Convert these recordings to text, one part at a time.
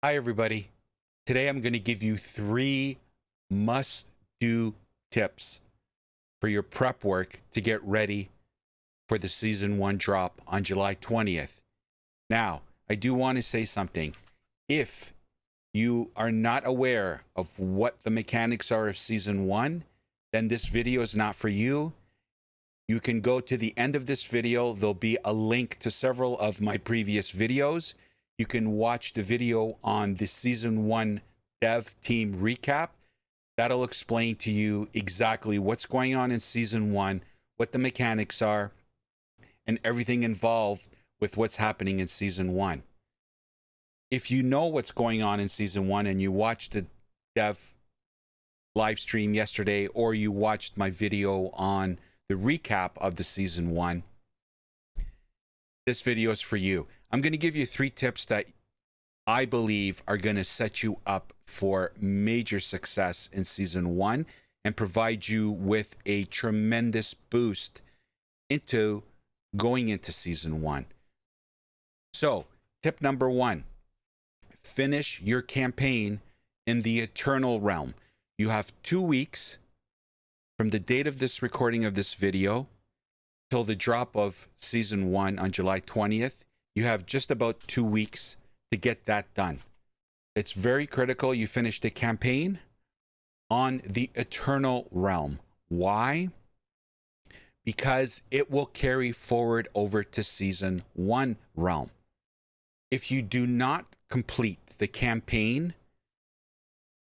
Hi, everybody. Today I'm going to give you 3 must-do tips for your prep work to get ready for the Season 1 drop on July 20th. Now, I do want to say something. If you are not aware of what the mechanics are of Season 1, then this video is not for you. You can go to the end of this video. There'll be a link to several of my previous videos. You can watch the video on the Season 1 dev team recap. That'll explain to you exactly what's going on in Season 1, what the mechanics are, and everything involved with what's happening in Season 1. If you know what's going on in Season 1 and you watched the dev live stream yesterday, or you watched my video on the recap of the Season 1, this video is for you. I'm going to give you 3 tips that I believe are going to set you up for major success in Season 1 and provide you with a tremendous boost into going into Season 1. So, tip number 1, finish your campaign in the Eternal Realm. You have 2 weeks from the date of this recording of this video till the drop of Season 1 on July 20th. You have just about 2 weeks to get that done. It's very critical you finish the campaign on the Eternal Realm. Why? Because it will carry forward over to Season 1 realm. If you do not complete the campaign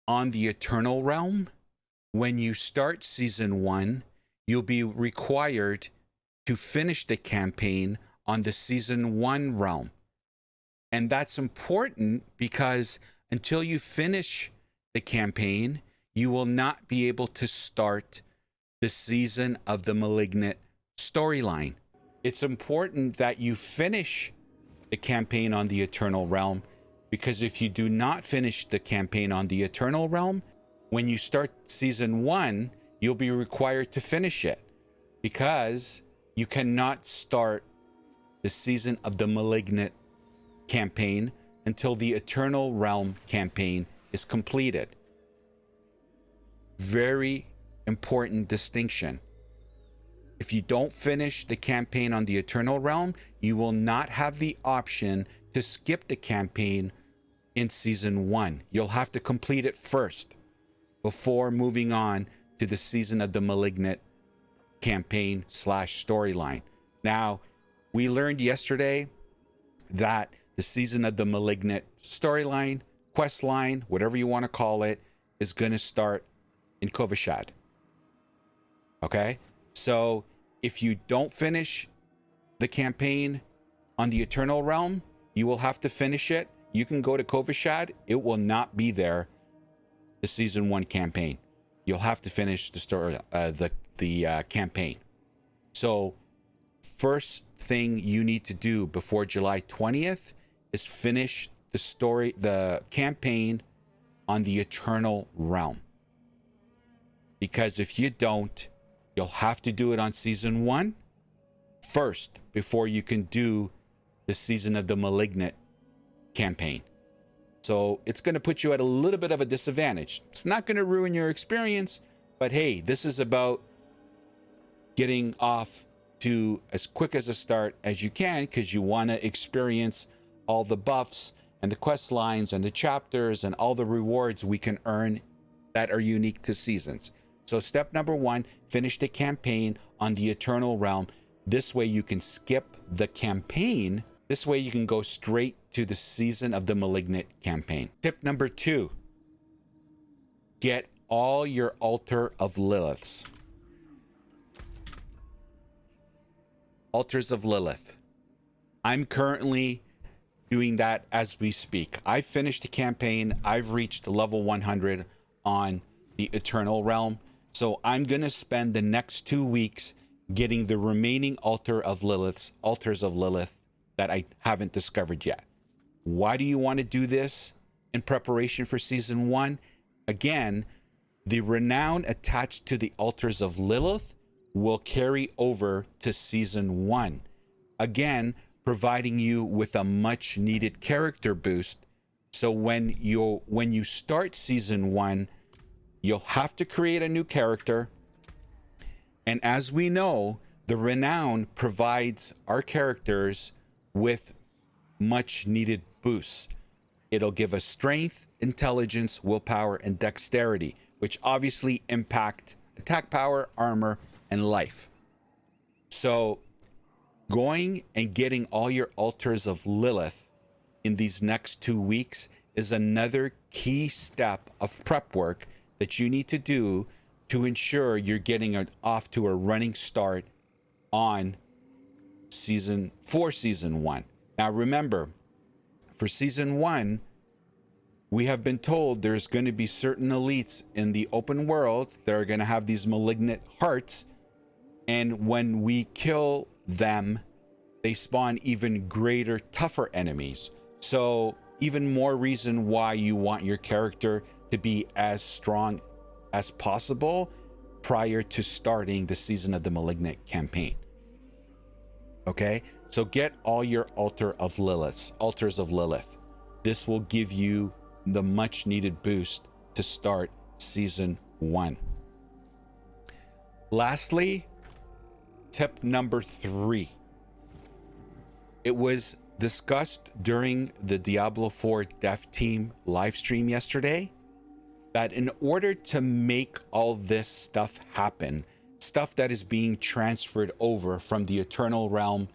on the Eternal Realm, when you start Season 1, you'll be required to finish the campaign on the Season 1 realm. And that's important because until you finish the campaign, you will not be able to start the Season of the Malignant storyline. It's important that you finish the campaign on the Eternal Realm, because if you do not finish the campaign on the Eternal Realm, when you start Season 1, you'll be required to finish it, because you cannot start the Season of the Malignant campaign until the Eternal Realm campaign is completed. Very important distinction. If you don't finish the campaign on the Eternal Realm, you will not have the option to skip the campaign in Season 1. You'll have to complete it first before moving on to the Season of the Malignant campaign / storyline. Now, we learned yesterday that the Season of the Malignant storyline, quest line, whatever you want to call it, is going to start in Kovashad. Okay? So, if you don't finish the campaign on the Eternal Realm, you will have to finish it. You can go to Kovashad. It will not be there, the Season 1 campaign. You'll have to finish the story, the campaign. So, first thing you need to do before July 20th is finish the campaign on the Eternal Realm. Because if you don't, you'll have to do it on Season 1 first before you can do the Season of the Malignant campaign. So it's going to put you at a little bit of a disadvantage. It's not going to ruin your experience, but hey, this is about getting off to as quick as a start as you can, because you want to experience all the buffs and the quest lines and the chapters and all the rewards we can earn that are unique to seasons. So step number 1, finish the campaign on the Eternal Realm. This way you can skip the campaign. This way you can go straight to the Season of the Malignant campaign. Tip number 2, get all your Altar of Liliths. Altars of Lilith. I'm currently doing that as we speak. I've finished the campaign. I've reached level 100 on the Eternal Realm. So I'm going to spend the next 2 weeks getting the remaining altars of Lilith that I haven't discovered yet. Why do you want to do this in preparation for Season 1? Again, the renown attached to the altars of Lilith will carry over to Season 1. Again, providing you with a much needed character boost So when you start season 1, you'll have to create a new character. And as we know, the Renown provides our characters with much needed boosts. It'll give us strength, intelligence, willpower, and dexterity, which obviously impact attack power, armor, and life. So going and getting all your altars of Lilith in these next 2 weeks is another key step of prep work that you need to do to ensure you're getting off to a running start on season 1. Now remember, for season 1, we have been told there's going to be certain elites in the open world that are going to have these malignant hearts, and when we kill them, they spawn even greater, tougher enemies. So even more reason why you want your character to be as strong as possible prior to starting the Season of the Malignant campaign. Okay, so get all your altars of Lilith. This will give you the much needed boost to start season 1. Lastly, tip number 3. It was discussed during the Diablo 4 dev team live stream yesterday that in order to make all this stuff happen, stuff that is being transferred over from the Eternal Realm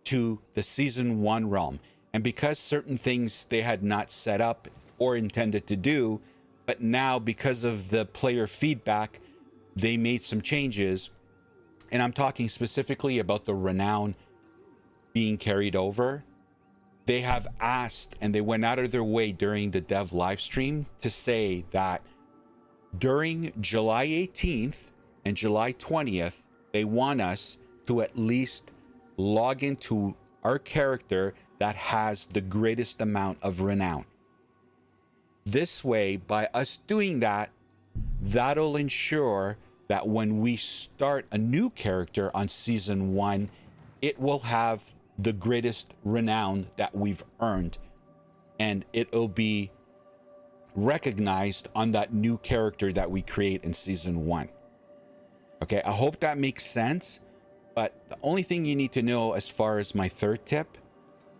to the Season 1 realm, and because certain things they had not set up or intended to do, but now because of the player feedback, they made some changes. And I'm talking specifically about the Renown being carried over. They have asked, and they went out of their way during the dev live stream to say that during July 18th and July 20th, they want us to at least log into our character that has the greatest amount of renown. This way, by us doing that, that'll ensure that when we start a new character on season 1, it will have the greatest renown that we've earned, and it'll be recognized on that new character that we create in season 1. Okay, I hope that makes sense. But the only thing you need to know as far as my third tip,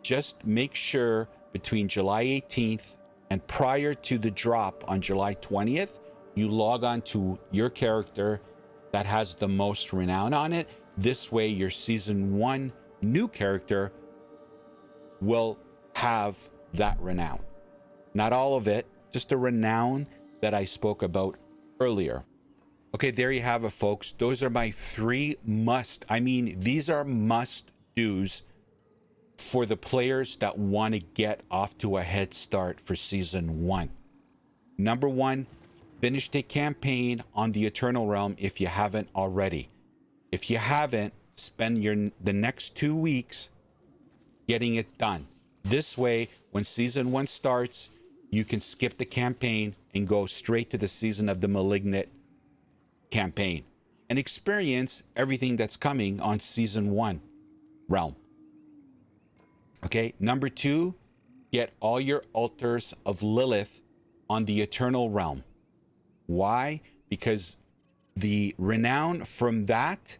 just make sure between July 18th and prior to the drop on July 20th, you log on to your character that has the most renown on it. This way, your season 1 new character will have that renown. Not all of it, just the renown that I spoke about earlier. Okay, there you have it, folks. Those are my 3 these are must-dos for the players that want to get off to a head start for season 1. Number 1, finish the campaign on the Eternal Realm if you haven't already. If you haven't, spend the next 2 weeks getting it done. This way, when season 1 starts, you can skip the campaign and go straight to the Season of the Malignant campaign and experience everything that's coming on season 1 realm. Okay, number 2, get all your altars of Lilith on the Eternal Realm. Why? Because the renown from that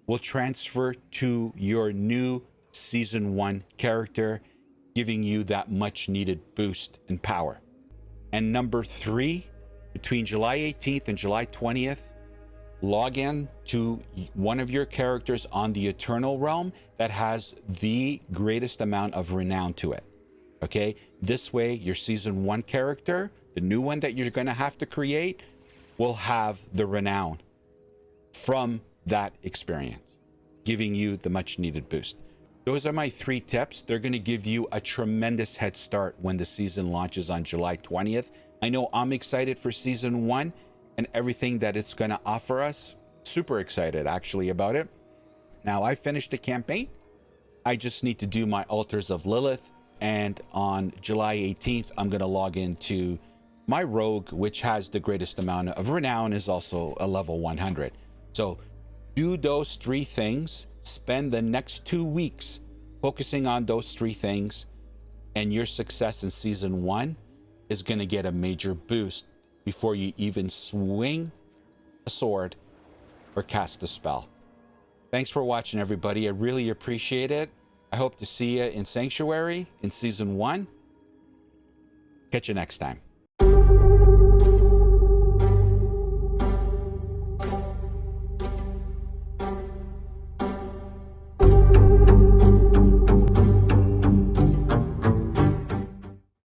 will transfer to your new season 1 character, giving you that much needed boost in power. And number 3, between July 18th and July 20th, log in to one of your characters on the Eternal Realm that has the greatest amount of renown to it. Okay, this way your season 1 character, the new one that you're going to have to create, will have the renown from that experience, giving you the much needed boost. Those are my 3 tips. They're going to give you a tremendous head start when the season launches on July 20th. I know I'm excited for season 1 and everything that it's going to offer us. Super excited actually about it. Now I finished the campaign. I just need to do my altars of Lilith, and on July 18th I'm going to log into my rogue, which has the greatest amount of renown, is also a level 100. So do those 3 things, spend the next 2 weeks focusing on those 3 things, and your success in season 1 is going to get a major boost before you even swing a sword or cast a spell. Thanks for watching, everybody. I really appreciate it. I hope to see you in Sanctuary in Season 1. Catch you next time.